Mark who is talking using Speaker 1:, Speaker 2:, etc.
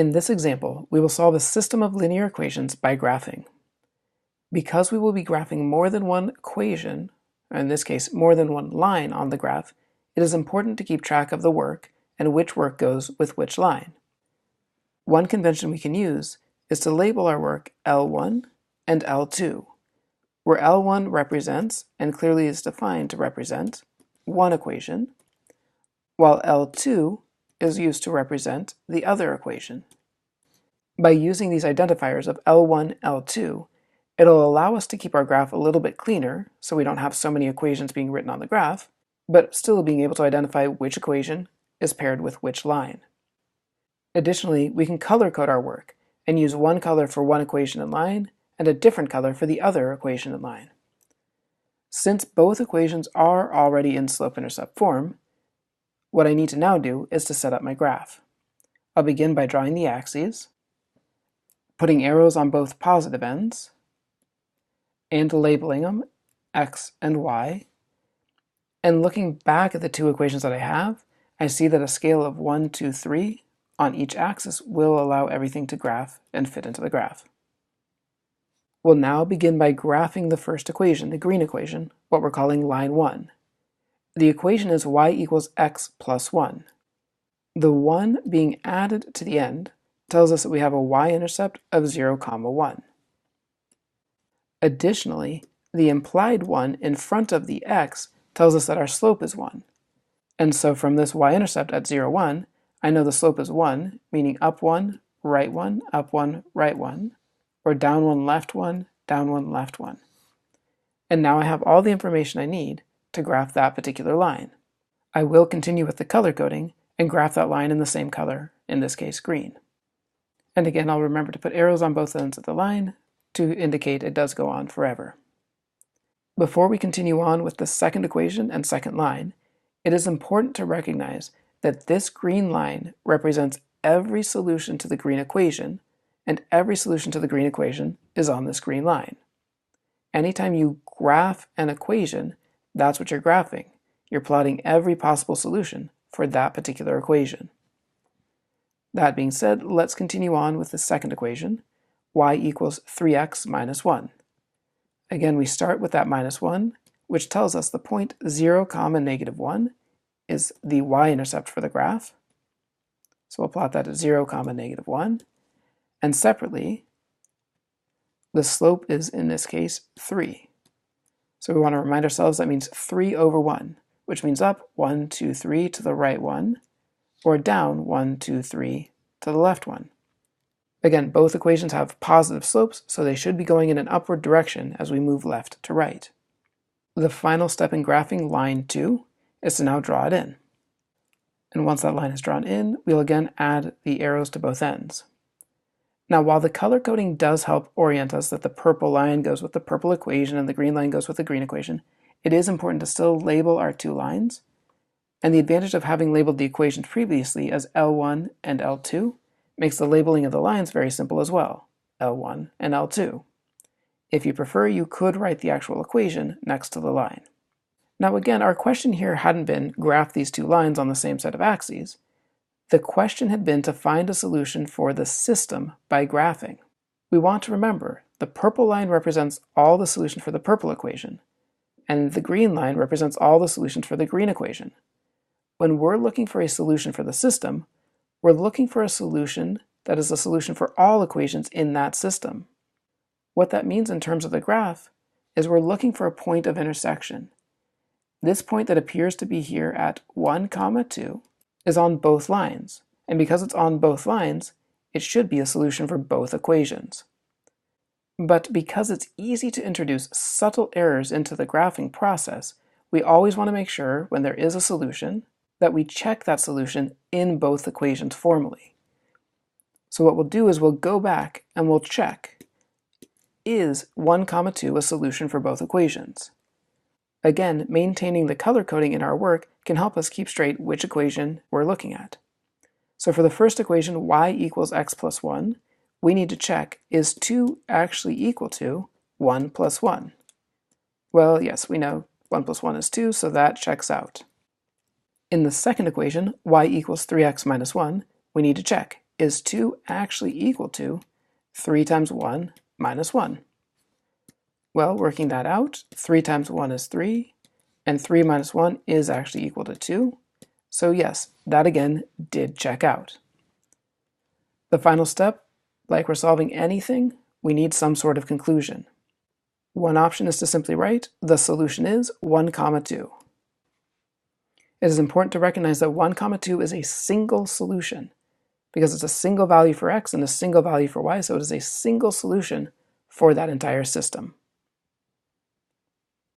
Speaker 1: In this example, we will solve a system of linear equations by graphing. Because we will be graphing more than one equation, or in this case, more than one line on the graph, it is important to keep track of the work and which work goes with which line. One convention we can use is to label our work L1 and L2, where L1 represents, and clearly is defined to represent, one equation, while L2 is used to represent the other equation. By using these identifiers of L1, L2, it'll allow us to keep our graph a little bit cleaner, so we don't have so many equations being written on the graph, but still being able to identify which equation is paired with which line. Additionally, we can color code our work and use one color for one equation and line and a different color for the other equation and line. Since both equations are already in slope-intercept form, what I need to now do is to set up my graph. I'll begin by drawing the axes, putting arrows on both positive ends, and labeling them x and y. And looking back at the two equations that I have, I see that a scale of 1, 2, 3 on each axis will allow everything to graph and fit into the graph. We'll now begin by graphing the first equation, the green equation, what we're calling line 1. The equation is y equals x plus 1. The 1 being added to the end tells us that we have a y-intercept of 0, 1. Additionally, the implied 1 in front of the x tells us that our slope is 1. And so from this y-intercept at 0, 1, I know the slope is 1, meaning up 1, right 1, up 1, right 1, or down 1, left 1, down 1, left 1. And now I have all the information I need to graph that particular line. I will continue with the color coding and graph that line in the same color, in this case green. And again, I'll remember to put arrows on both ends of the line to indicate it does go on forever. Before we continue on with the second equation and second line, it is important to recognize that this green line represents every solution to the green equation, and every solution to the green equation is on this green line. Anytime you graph an equation, that's what you're graphing. You're plotting every possible solution for that particular equation. That being said, let's continue on with the second equation, y equals 3x minus 1. Again, we start with that minus 1, which tells us the point 0, negative 1 is the y-intercept for the graph. So we'll plot that at 0, negative 1. And separately, the slope is, in this case, 3. So we want to remind ourselves that means 3 over 1, which means up 1, 2, 3 to the right 1, or down 1, 2, 3 to the left 1. Again, both equations have positive slopes, so they should be going in an upward direction as we move left to right. The final step in graphing line 2 is to now draw it in. And once that line is drawn in, we'll again add the arrows to both ends. Now, while the color coding does help orient us that the purple line goes with the purple equation and the green line goes with the green equation, it is important to still label our two lines. And the advantage of having labeled the equations previously as L1 and L2 makes the labeling of the lines very simple as well, L1 and L2. If you prefer, you could write the actual equation next to the line. Now again, our question here hadn't been graph these two lines on the same set of axes. The question had been to find a solution for the system by graphing. We want to remember the purple line represents all the solutions for the purple equation, and the green line represents all the solutions for the green equation. When we're looking for a solution for the system, we're looking for a solution that is a solution for all equations in that system. What that means in terms of the graph is we're looking for a point of intersection. This point that appears to be here at 1, 2 is on both lines, and because it's on both lines, it should be a solution for both equations. But because it's easy to introduce subtle errors into the graphing process, we always want to make sure when there is a solution that we check that solution in both equations formally. So what we'll do is we'll go back and we'll check, is 1, 2 a solution for both equations? Again, maintaining the color coding in our work can help us keep straight which equation we're looking at. So for the first equation, y equals x plus 1, we need to check, is 2 actually equal to 1 plus 1? Well, yes, we know 1 plus 1 is 2, so that checks out. In the second equation, y equals 3x minus 1, we need to check, is 2 actually equal to 3 times 1 minus 1? Well, working that out, 3 times 1 is 3, and 3 minus 1 is actually equal to 2. So yes, that again did check out. The final step, like we're solving anything, we need some sort of conclusion. One option is to simply write, the solution is 1, 2. It is important to recognize that 1, 2 is a single solution because it's a single value for x and a single value for y, so it is a single solution for that entire system.